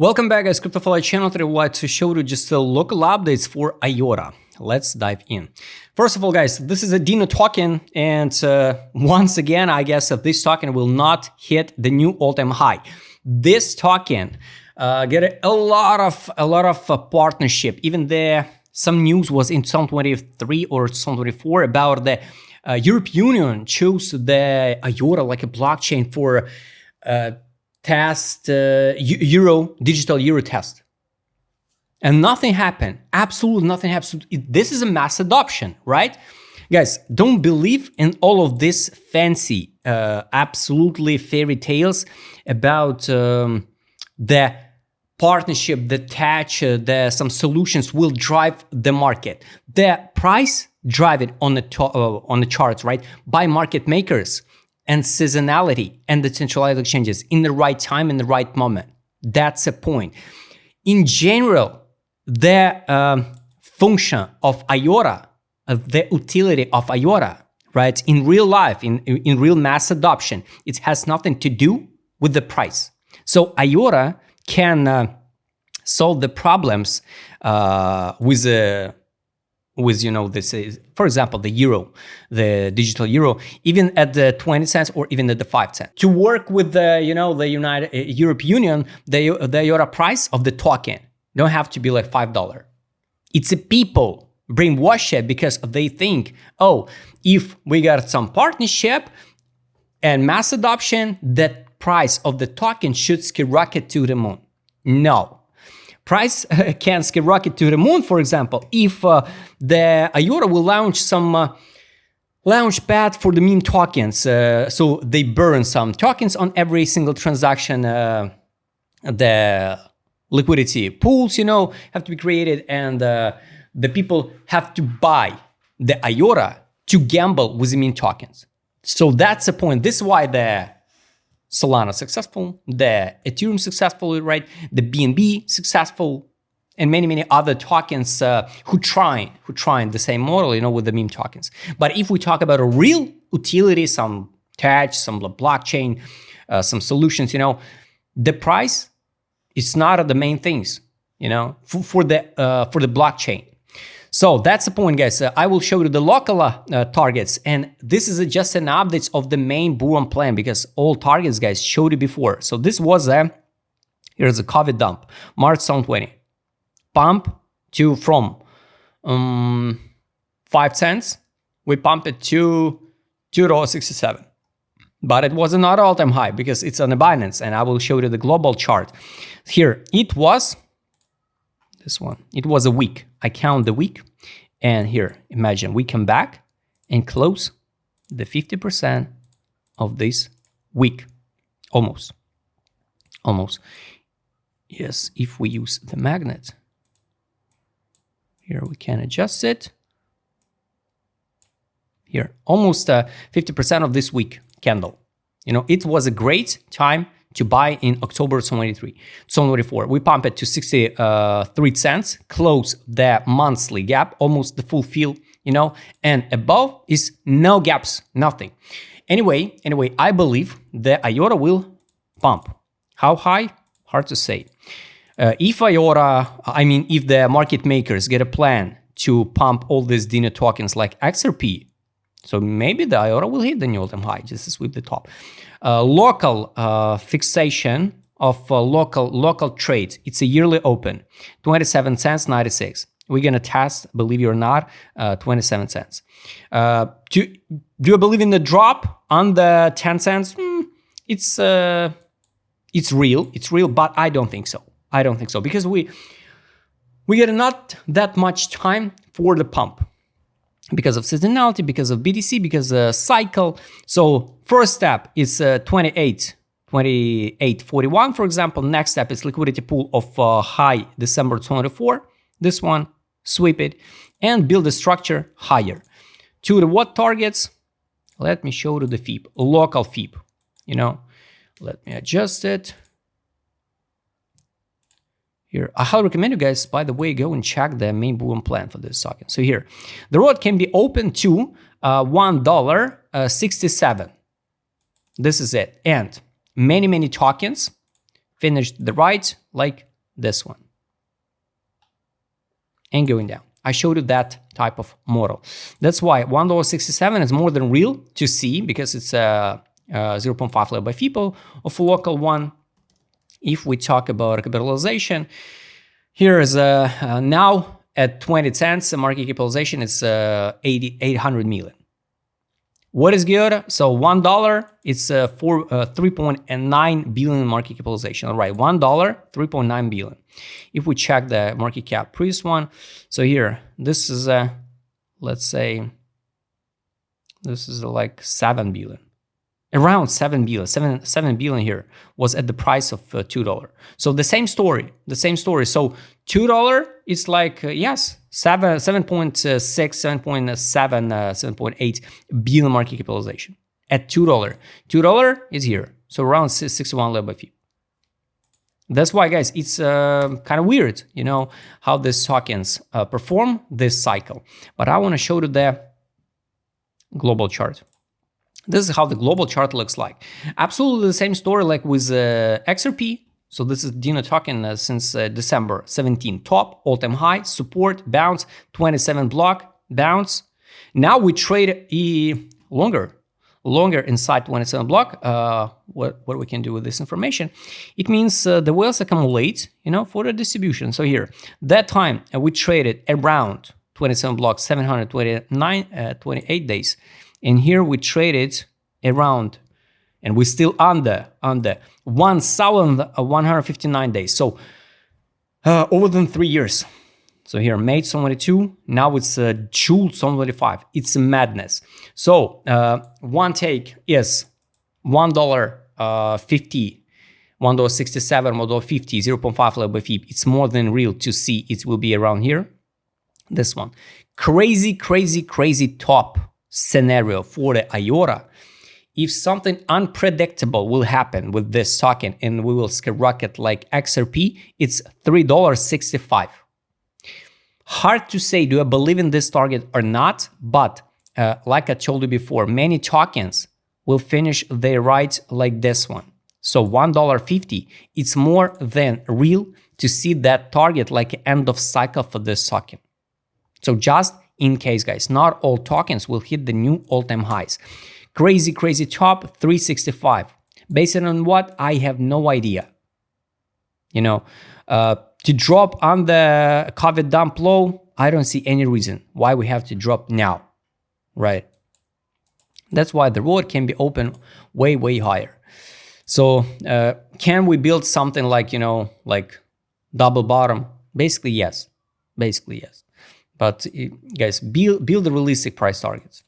Welcome back, guys. CryptoFly channel. Today I would like to show you just local updates for IOTA. Let's dive in. First of all, guys, this is a Dino token, and once again, I guess that this token will not hit the new all-time high. This token get a lot of partnership. Even there, some news was in 2023 or 2024 about the European Union chose the IOTA like a blockchain for test digital euro test, and nothing happened. Absolutely nothing happened. This is a mass adoption, right? Guys, don't believe in all of this fancy absolutely fairy tales about the partnership, the touch, some solutions will drive the market. The price drive it on the charts, right? By market makers and seasonality and the centralized exchanges in the right time, in the right moment. That's the point. In general, the function of IOTA, the utility of IOTA, right, in real life, in real mass adoption, it has nothing to do with the price. So IOTA can solve the problems with this is, for example, the euro, the digital euro, even at the 20 cents or even at the 5 cents. To work with the the United European Union, the IOTA price of the token don't have to be like $5. It's a people brainwash it because they think, oh, if we got some partnership and mass adoption, that price of the token should skyrocket to the moon. No. Price can skyrocket to the moon, for example, if the IOTA will launch some launch pad for the meme tokens. So they burn some tokens on every single transaction. The liquidity pools, have to be created, and the people have to buy the IOTA to gamble with the meme tokens. So that's the point. This is why the Solana successful, the Ethereum successful, right? The BNB successful, and many other tokens who trying the same model, with the meme tokens. But if we talk about a real utility, some touch, some blockchain, some solutions, the price is not the main things, for the blockchain. So that's the point, guys. I will show you the local targets, and this is just an update of the main bull run plan because all targets, guys, showed it before. So this was here's a COVID dump, March 2020, pump from 5 cents, we pump it to $2.67, but it was not all-time high because it's on the Binance, and I will show you the global chart. Here it was. This one, it was a week. I count the week, and here, imagine we come back and close the 50% of this week, almost. Yes, if we use the magnet, here we can adjust it. Here, almost 50% of this week candle. It was a great time to buy in October 2024. We pump it to 63 cents, close the monthly gap, almost the full fill, and above is no gaps, nothing. Anyway, I believe the IOTA will pump. How high? Hard to say. If the market makers get a plan to pump all these Dino tokens like XRP, so maybe the IOTA will hit the new all-time high, just to sweep the top. Local fixation of local trades. It's a yearly open, 27 cents, 96. We're gonna test, believe it or not, 27 cents. Do you believe in the drop on the 10 cents? It's real, but I don't think so. Because we get not that much time for the pump. Because of seasonality, because of BTC, because of cycle. So first step is 28.41, for example. Next step is liquidity pool of high December 24. This one, sweep it and build a structure higher. To the what targets? Let me show you the FIB, local FIB. Let me adjust it. Here, I highly recommend you guys, by the way, go and check the main bull run plan for this token. So here, the road can be open to $1.67. This is it. And many tokens finished the ride like this one, and going down. I showed you that type of model. That's why $1.67 is more than real to see, because it's a 0.5 level by FIPO of a local one. If we talk about capitalization, here is now at 20 cents, the market capitalization is 800 million. What is IOTA? So $1, it's 3.9 billion market capitalization. All right, $1, 3.9 billion. If we check the market cap previous one, so here, this is let's say, this is like 7 billion. Around 7 billion, 7 billion here was at the price of $2. So the same story. So $2 is like, yes, 7.6, 7.7, 7.8 billion market capitalization at $2. $2 is here. So around 61 level by FIPO. That's why, guys, it's kind of weird, you know, how these tokens perform this cycle. But I want to show you the global chart. This is how the global chart looks like. Absolutely the same story like with XRP. So this is Dino token since December 17. Top, all-time high, support, bounce, 27 block, bounce. Now we trade longer inside 27 block. What we can do with this information? It means the whales accumulate, you know, for the distribution. So here, that time we traded around 27 blocks, 28 days. And here we traded around, and we're still under 1,159 days. So over than 3 years. So here, May 2022, now it's June 2025. It's a madness. So one take is $1.50, $1.67, $1.50, 0.5 level by FIP. It's more than real to see. It will be around here. This one. Crazy top scenario for the IOTA. If something unpredictable will happen with this token and we will skyrocket like XRP, it's $3.65. Hard to say, do I believe in this target or not? But like I told you before, many tokens will finish their ride like this one. So $1.50, it's more than real to see that target like end of cycle for this token. So just in case, guys, not all tokens will hit the new all-time highs. Crazy top, 365. Based on what? I have no idea. You know, to drop on the COVID dump low, I don't see any reason why we have to drop now, right? That's why the road can be open way higher. So can we build something like, you know, like double bottom? Basically, yes. But guys, build the realistic price targets.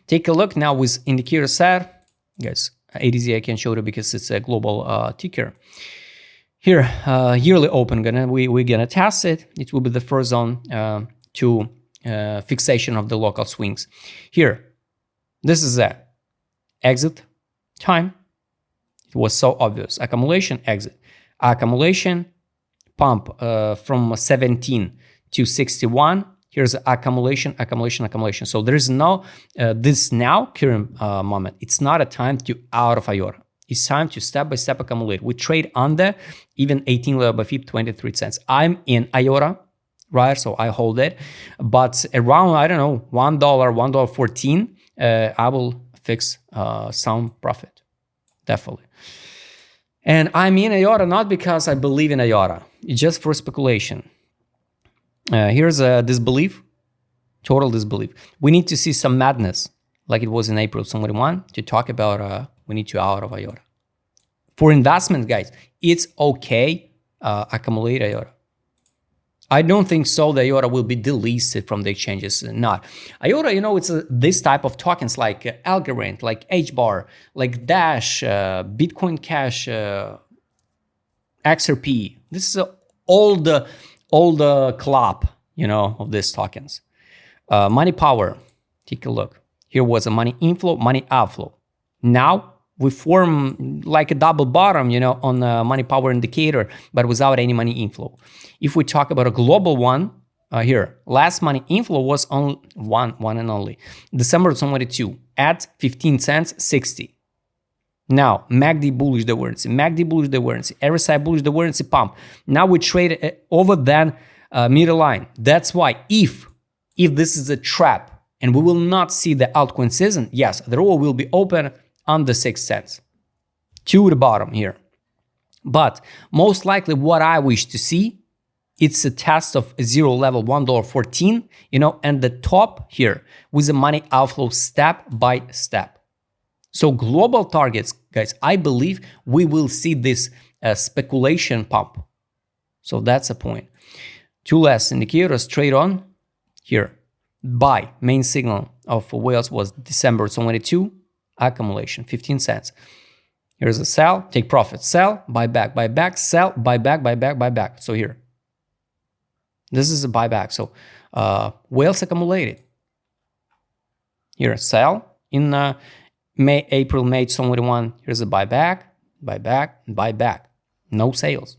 Take a look now with indicator set. Guys, ADZ I can show you because it's a global ticker. Here, yearly open, we're gonna test it. It will be the first zone to fixation of the local swings. Here, this is the exit time. It was so obvious. Accumulation, exit. Accumulation, pump from 17 to 61. Here's accumulation. So there is no this now current moment. It's not a time to out of IOTA. It's time to step by step accumulate. We trade under even 18 level by FIP 23 cents. I'm in IOTA, right? So I hold it, but around, I don't know, $1, $1.14, I will fix some profit, definitely. And I'm in IOTA not because I believe in IOTA. It's just for speculation. Here's a disbelief, total disbelief. We need to see some madness like it was in April 2021 to talk about we need to out of IOTA. For investment, guys, it's okay, accumulate IOTA. I don't think so the IOTA will be delisted from the exchanges, not. IOTA, you know, it's this type of tokens like Algorand, like HBAR, like Dash, Bitcoin Cash, XRP. This is all the club, you know, of these tokens. Money power, take a look. Here was a money inflow, money outflow. Now we form like a double bottom, you know, on the money power indicator, but without any money inflow. If we talk about a global one, here, last money inflow was on one and only, December 2022 at 15 cents 60. Now, MACD bullish divergence, MACD bullish divergence, RSI bullish divergence pump. Now we trade over than middle line. That's why if this is a trap and we will not see the altcoin season, yes, the roll will be open on the 6 cents to the bottom here. But most likely what I wish to see, it's a test of zero level $1.14, and the top here with the money outflow step by step. So global targets, guys, I believe we will see this speculation pump. So that's a point. Two last indicators, trade on here. Buy, main signal of whales was December 22, accumulation, 15 cents. Here's a sell, take profit, sell, buy back, sell, buy back. So here, this is a buyback. So whales accumulated. Here, sell in April, May 21. Here's a buyback. No sales.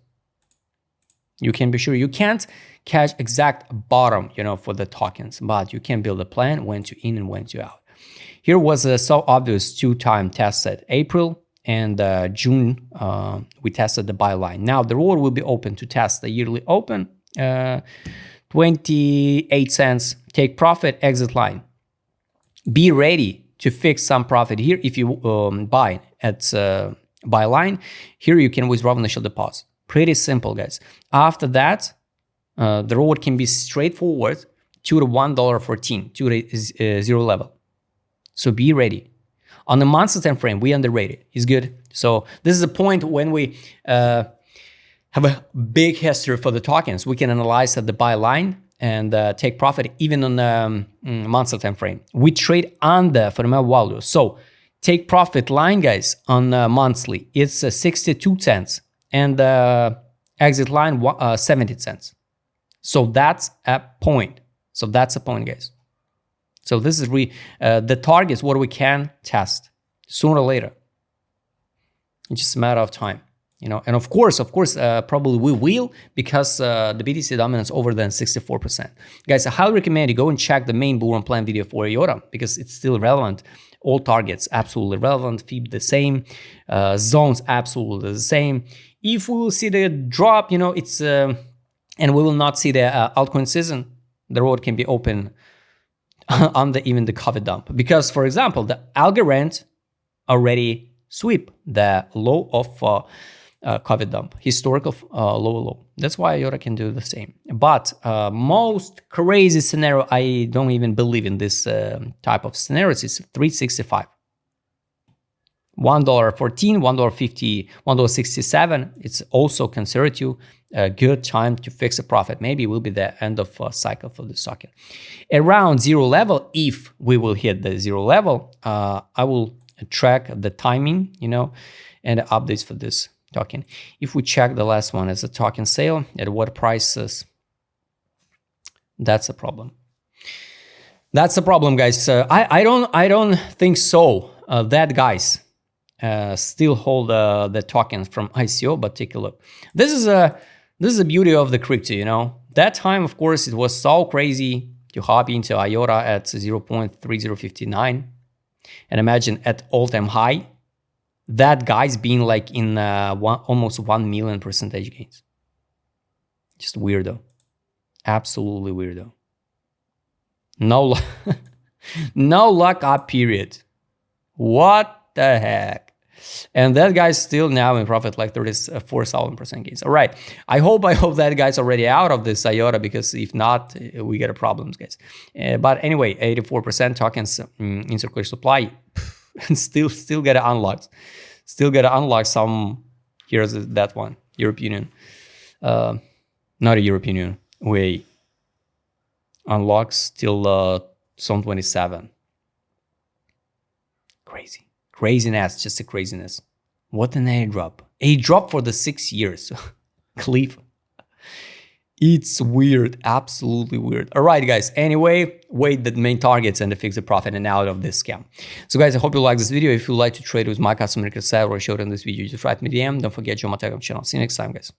You can be sure you can't catch exact bottom, for the tokens, but you can build a plan when to in and when to out. Here was a so obvious 2-time test set. April and June, we tested the buy line. Now the reward will be open to test the yearly open, 28 cents, take profit, exit line. Be ready to fix some profit here if you buy at buy line. Here you can withdraw initial deposit. Pretty simple, guys. After that, the reward can be straightforward to the $1.14, to the zero level. So be ready. On the monthly time frame, we underrated. It's good. So this is a point when we have a big history for the tokens. We can analyze at the buy line and take profit even on the monthly time frame. We trade on the fundamental value. So take profit line, guys, on monthly. It's 62 cents and exit line 70 cents. So that's a point. Guys. So this is the targets what we can test sooner or later. It's just a matter of time, And of course, probably we will because the BTC dominance over than 64%. Guys, I highly recommend you go and check the main bull run plan video for IOTA because it's still relevant. All targets absolutely relevant. FIB the same, zones absolutely the same. If we will see the drop, it's and we will not see the altcoin season, the road can be open on even the COVID dump. Because, for example, the Algorand already sweep the low of COVID dump, historical low. That's why IOTA can do the same. But most crazy scenario, I don't even believe in this type of scenarios, is 365. $1.14, $1.50, $1.67. It's also conservative. A good time to fix a profit. Maybe it will be the end of cycle for the token. Around zero level, if we will hit the zero level, I will track the timing, and the updates for this token. If we check the last one as a token sale, at what prices, that's a problem. That's a problem, guys. I don't think so. That guys still hold the tokens from ICO, but take a look. This is the beauty of the crypto, That time, of course, it was so crazy to hop into IOTA at 0.3059, and imagine at all-time high, that guy's being like in almost 1 million percentage gains. Just weirdo, absolutely weirdo. No, no luck up period. What the heck? And that guy's still now in profit like 34,000% gains. All right. I hope that guy's already out of this IOTA, because if not, we get a problems, guys. But anyway, 84% tokens in circulation supply, and still get unlocked. Still get unlocked some. Here's that one, European Union. Not a European Union. Wait. Unlocks till some 27. Crazy. Craziness, just a craziness. What an airdrop. Airdrop for the 6 years. Cliff. It's weird, absolutely weird. All right, guys. Anyway, wait the main targets and to fix the profit and out of this scam. So guys, I hope you like this video. If you like to trade with my customer side or I showed in this video, just write me DM. Don't forget your Telegram channel. See you next time, guys.